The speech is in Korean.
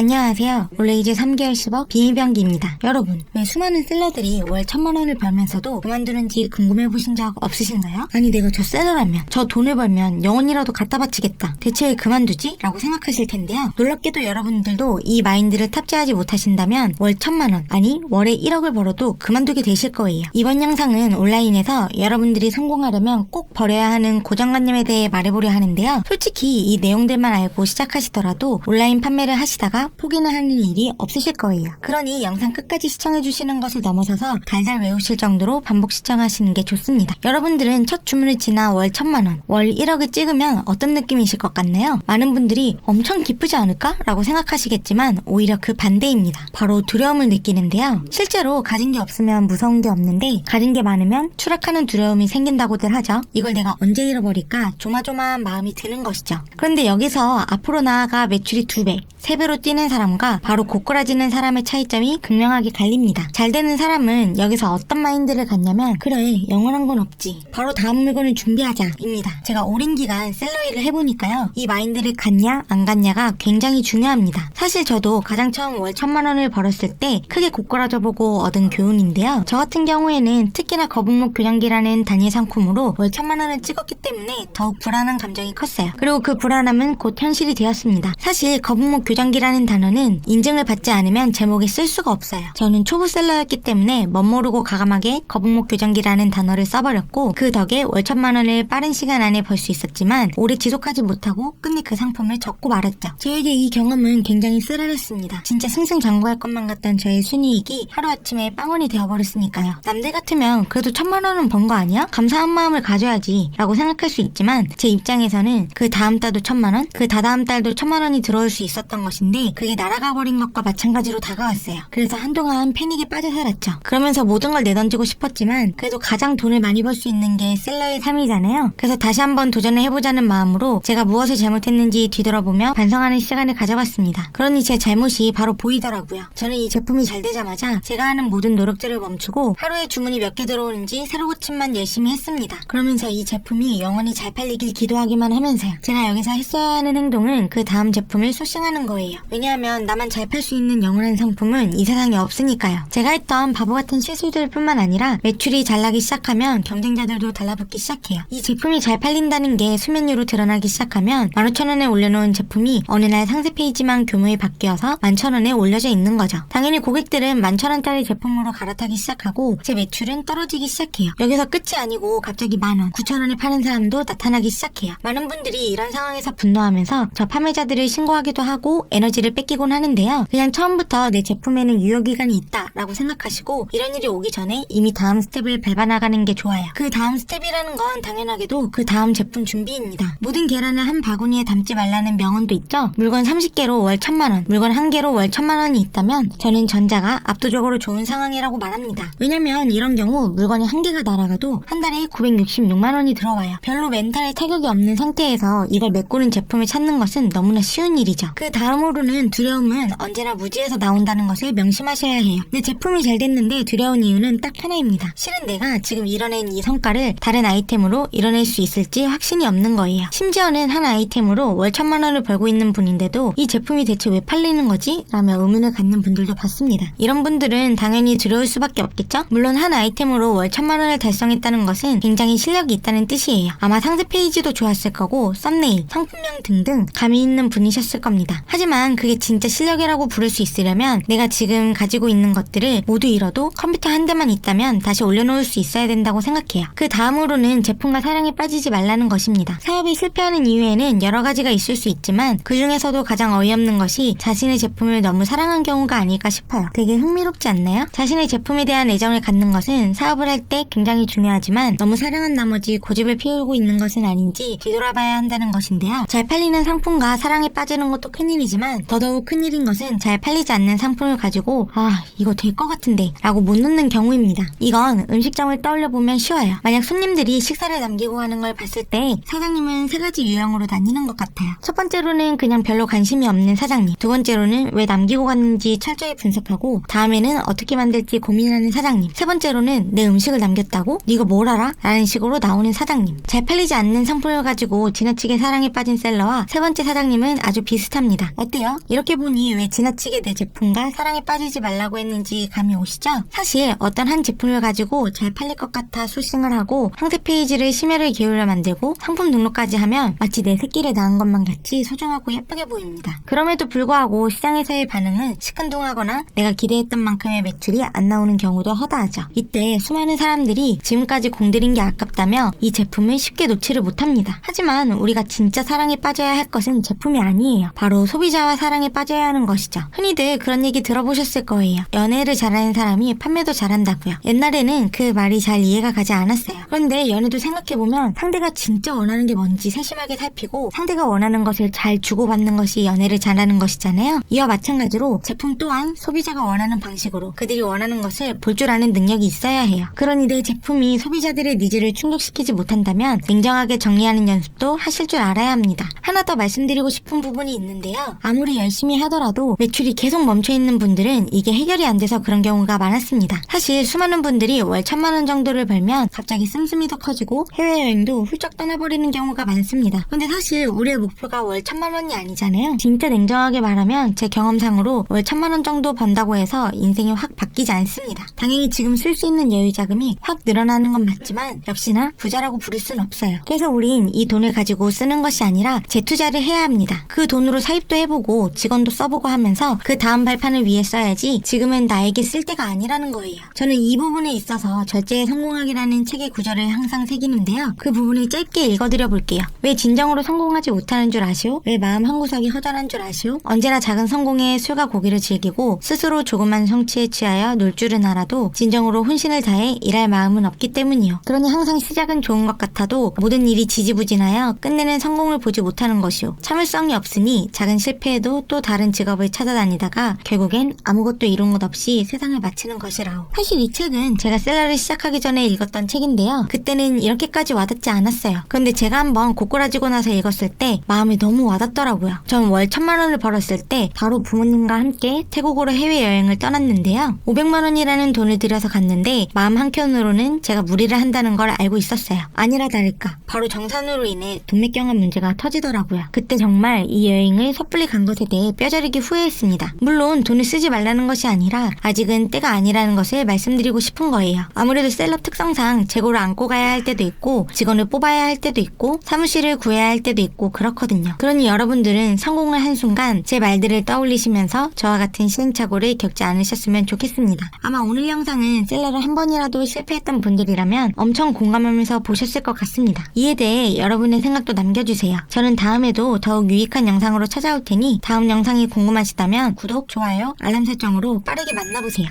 안녕하세요. 원래 이제 3개월 10억 비밀병기입니다. 여러분, 왜 수많은 셀러들이 월 1000만원을 벌면서도 그만두는지 궁금해보신 적 없으신가요? 아니 내가 저 셀러라면, 저 돈을 벌면 영혼이라도 갖다 바치겠다. 대체 왜 그만두지? 라고 생각하실 텐데요. 놀랍게도 여러분들도 이 마인드를 탑재하지 못하신다면 월 1000만원, 아니 월에 1억을 벌어도 그만두게 되실 거예요. 이번 영상은 온라인에서 여러분들이 성공하려면 꼭 버려야 하는 고정관념에 대해 말해보려 하는데요. 솔직히 이 내용들만 알고 시작하시더라도 온라인 판매를 하시다가 포기는 하는 일이 없으실 거예요. 그러니 영상 끝까지 시청해주시는 것을 넘어서서 달달 외우실 정도로 반복 시청하시는 게 좋습니다. 여러분들은 첫 주문을 지나 월 1000만원, 월 1억을 찍으면 어떤 느낌이실 것 같나요? 많은 분들이 엄청 기쁘지 않을까? 라고 생각하시겠지만 오히려 그 반대입니다. 바로 두려움을 느끼는데요. 실제로 가진 게 없으면 무서운 게 없는데 가진 게 많으면 추락하는 두려움이 생긴다고들 하죠. 이걸 내가 언제 잃어버릴까 조마조마한 마음이 드는 것이죠. 그런데 여기서 앞으로 나아가 매출이 2배, 3배로 뛰는 사람과 바로 고꾸라지는 사람의 차이점이 극명하게 갈립니다. 잘 되는 사람은 여기서 어떤 마인드를 갖냐면 그래 영원한 건 없지, 바로 다음 물건을 준비하자 입니다. 제가 오랜 기간 셀러 일을 해보니까요, 이 마인드를 갖냐 안 갖냐가 굉장히 중요합니다. 사실 저도 가장 처음 월 1000만원을 벌었을 때 크게 고꾸라져 보고 얻은 교훈인데요. 저 같은 경우에는 특히나 거북목 교정기라는 단일 상품으로 월 1000만원을 찍었기 때문에 더욱 불안한 감정이 컸어요. 그리고 그 불안함은 곧 현실이 되었습니다. 사실 거북목 교정기라는 단어는 인증을 받지 않으면 제목에 쓸 수가 없어요. 저는 초보 셀러였기 때문에 멋모르고 과감하게 거북목 교정기라는 단어를 써버렸고 그 덕에 월 1000만원을 빠른 시간 안에 벌 수 있었지만 오래 지속하지 못하고 끝내 그 상품을 접고 말았죠. 저에게 이 경험은 굉장히 쓰라렸습니다. 진짜 승승장구할 것만 같던 저의 순이익이 하루아침에 빵원이 되어버렸으니까요. 남들 같으면 그래도 1000만원은 번 거 아니야? 감사한 마음을 가져야지 라고 생각할 수 있지만 제 입장에서는 그 다음 달도 1000만원, 그 다다음 달도 1000만원이 들어올 수 있었던 것인데 그게 날아가 버린 것과 마찬가지로 다가왔어요. 그래서 한동안 패닉에 빠져 살았죠. 그러면서 모든 걸 내던지고 싶었지만 그래도 가장 돈을 많이 벌 수 있는 게 셀러의 삶이잖아요. 그래서 다시 한번 도전을 해보자는 마음으로 제가 무엇을 잘못했는지 뒤돌아보며 반성하는 시간을 가져봤습니다. 그러니 제 잘못이 바로 보이더라고요. 저는 이 제품이 잘 되자마자 제가 하는 모든 노력들을 멈추고 하루에 주문이 몇 개 들어오는지 새로 고침만 열심히 했습니다. 그러면서 이 제품이 영원히 잘 팔리길 기도하기만 하면서요. 제가 여기서 했어야 하는 행동은 그 다음 제품을 소싱하는 거예요. 왜냐하면 나만 잘 팔 수 있는 영원한 상품은 이 세상에 없으니까요. 제가 했던 바보 같은 실수들 뿐만 아니라 매출이 잘 나기 시작하면 경쟁자들도 달라붙기 시작해요. 이 제품이 잘 팔린다는 게 수면 위로 드러나기 시작하면 15,000원에 올려놓은 제품이 어느 날 상세 페이지만 교묘히 바뀌어서 11,000원에 올려져 있는 거죠. 당연히 고객들은 11,000원짜리 제품으로 갈아타기 시작하고 제 매출은 떨어지기 시작해요. 여기서 끝이 아니고 갑자기 10,000원, 9,000원에 파는 사람도 나타나기 시작해요. 많은 분들이 이런 상황에서 분노하면서 저 판매자들을 신고하기도 하고 에너지를 뺏기곤 하는데요. 그냥 처음부터 내 제품에는 유효기간이 있다 라고 생각하시고 이런 일이 오기 전에 이미 다음 스텝을 밟아나가는 게 좋아요. 그 다음 스텝이라는 건 당연하게도 그 다음 제품 준비입니다. 모든 계란을 한 바구니에 담지 말라는 명언도 있죠. 물건 30개로 월 1000만원, 물건 1개로 월 1000만원이 있다면 저는 전자가 압도적으로 좋은 상황이라고 말합니다. 왜냐면 이런 경우 물건이 1개가 날아가도 한 달에 966만원이 들어와요. 별로 멘탈에 타격이 없는 상태에서 이걸 메꾸는 제품을 찾는 것은 너무나 쉬운 일이죠. 그 다음으로는 두려움은 언제나 무지에서 나온다는 것을 명심하셔야 해요. 내 제품이 잘 됐는데 두려운 이유는 딱 하나입니다. 실은 내가 지금 이뤄낸 이 성과를 다른 아이템으로 이뤄낼 수 있을지 확신이 없는 거예요. 심지어는 한 아이템으로 월 1000만원을 벌고 있는 분인데도 이 제품이 대체 왜 팔리는 거지? 라며 의문을 갖는 분들도 봤습니다. 이런 분들은 당연히 두려울 수밖에 없겠죠? 물론 한 아이템으로 월 1000만원을 달성했다는 것은 굉장히 실력이 있다는 뜻이에요. 아마 상세 페이지도 좋았을 거고 썸네일, 상품명 등등 감이 있는 분이셨을 겁니다. 하지만 그게 진짜 실력이라고 부를 수 있으려면 내가 지금 가지고 있는 것들을 모두 잃어도 컴퓨터 한 대만 있다면 다시 올려놓을 수 있어야 된다고 생각해요. 그 다음으로는 제품과 사랑에 빠지지 말라는 것입니다. 사업이 실패하는 이유에는 여러 가지가 있을 수 있지만 그 중에서도 가장 어이없는 것이 자신의 제품을 너무 사랑한 경우가 아닐까 싶어요. 되게 흥미롭지 않나요? 자신의 제품에 대한 애정을 갖는 것은 사업을 할 때 굉장히 중요하지만 너무 사랑한 나머지 고집을 피우고 있는 것은 아닌지 뒤돌아봐야 한다는 것인데요. 잘 팔리는 상품과 사랑에 빠지는 것도 큰일이지만 더더욱 큰일인 것은 잘 팔리지 않는 상품을 가지고 이거 될 것 같은데 라고 못 넣는 경우입니다. 이건 음식점을 떠올려보면 쉬워요. 만약 손님들이 식사를 남기고 가는 걸 봤을 때 사장님은 3가지 유형으로 나뉘는 것 같아요. 첫 번째로는 그냥 별로 관심이 없는 사장님, 두 번째로는 왜 남기고 갔는지 철저히 분석하고 다음에는 어떻게 만들지 고민하는 사장님, 세 번째로는 내 음식을 남겼다고? 네가 뭘 알아? 라는 식으로 나오는 사장님. 잘 팔리지 않는 상품을 가지고 지나치게 사랑에 빠진 셀러와 세 번째 사장님은 아주 비슷합니다. 어때요? 이렇게 보니 왜 지나치게 내 제품과 사랑에 빠지지 말라고 했는지 감이 오시죠? 사실 어떤 한 제품을 가지고 잘 팔릴 것 같아 소싱을 하고 상세 페이지를 심혈을 기울여 만들고 상품 등록까지 하면 마치 내 새끼를 낳은 것만 같이 소중하고 예쁘게 보입니다. 그럼에도 불구하고 시장에서의 반응은 시큰둥하거나 내가 기대했던 만큼의 매출이 안 나오는 경우도 허다하죠. 이때 수많은 사람들이 지금까지 공들인 게 아깝다며 이 제품을 쉽게 놓지를 못합니다. 하지만 우리가 진짜 사랑에 빠져야 할 것은 제품이 아니에요. 바로 소비자와 사랑에 빠져야 하는 것이죠. 흔히들 그런 얘기 들어보셨을 거예요. 연애를 잘하는 사람이 판매도 잘한다고요. 옛날에는 그 말이 잘 이해가 가지 않았어요. 그런데 연애도 생각해보면 상대가 진짜 원하는 게 뭔지 세심하게 살피고 상대가 원하는 것을 잘 주고받는 것이 연애를 잘하는 것이잖아요. 이와 마찬가지로 제품 또한 소비자가 원하는 방식으로 그들이 원하는 것을 볼 줄 아는 능력이 있어야 해요. 그러니 내 제품이 소비자들의 니즈를 충족시키지 못한다면 냉정하게 정리하는 연습도 하실 줄 알아야 합니다. 하나 더 말씀드리고 싶은 부분이 있는데요. 아무리 열심히 하더라도 매출이 계속 멈춰있는 분들은 이게 해결이 안 돼서 그런 경우가 많았습니다. 사실 수많은 분들이 월 1000만원 정도를 벌면 갑자기 씀씀이 더 커지고 해외여행도 훌쩍 떠나버리는 경우가 많습니다. 근데 사실 우리의 목표가 월 1000만원이 아니잖아요. 진짜 냉정하게 말하면 제 경험상으로 월 1000만원 정도 번다고 해서 인생이 확 바뀌지 않습니다. 당연히 지금 쓸 수 있는 여유 자금이 확 늘어나는 건 맞지만 역시나 부자라고 부를 순 없어요. 그래서 우린 이 돈을 가지고 쓰는 것이 아니라 재투자를 해야 합니다. 그 돈으로 사입도 해보고 직원도 써보고 하면서 그 다음 발판을 위해 써야지 지금은 나에게 쓸 때가 아니라는 거예요. 저는 이 부분에 있어서 절제의 성공학이라는 책의 구절을 항상 새기는데요. 그 부분을 짧게 읽어드려 볼게요. 왜 진정으로 성공하지 못하는 줄 아시오? 왜 마음 한구석이 허전한 줄 아시오? 언제나 작은 성공에 술과 고기를 즐기고 스스로 조그만 성취에 취하여 놀 줄은 알아도 진정으로 혼신을 다해 일할 마음은 없기 때문이요. 그러니 항상 시작은 좋은 것 같아도 모든 일이 지지부진하여 끝내는 성공을 보지 못하는 것이오. 참을성이 없으니 작은 실패에도 또 다른 직업을 찾아다니다가 결국엔 아무것도 이룬 것 없이 세상을 마치는 것이라오. 사실 이 책은 제가 셀러를 시작하기 전에 읽었던 책인데요. 그때는 이렇게까지 와닿지 않았어요. 그런데 제가 한번 고꾸라지고 나서 읽었을 때 마음이 너무 와닿더라고요. 전 월 1000만원을 벌었을 때 바로 부모님과 함께 태국으로 해외여행을 떠났는데요. 500만원이라는 돈을 들여서 갔는데 마음 한켠으로는 제가 무리를 한다는 걸 알고 있었어요. 아니라 다를까 바로 정산으로 인해 동맥경화 문제가 터지더라고요. 그때 정말 이 여행을 섣불리 간 것에 대해 뼈저리게 후회했습니다. 물론 돈을 쓰지 말라는 것이 아니라 아직은 때가 아니라는 것을 말씀드리고 싶은 거예요. 아무래도 셀러 특성상 재고를 안고 가야 할 때도 있고 직원을 뽑아야 할 때도 있고 사무실을 구해야 할 때도 있고 그렇거든요. 그러니 여러분들은 성공을 한 순간 제 말들을 떠올리시면서 저와 같은 시행착오를 겪지 않으셨으면 좋겠습니다. 아마 오늘 영상은 셀러를 한 번이라도 실패했던 분들이라면 엄청 공감하면서 보셨을 것 같습니다. 이에 대해 여러분의 생각도 남겨주세요. 저는 다음에도 더욱 유익한 영상으로 찾아올 테니 다음 영상이 궁금하시다면 구독, 좋아요, 알람 설정으로 빠르게 만나보세요.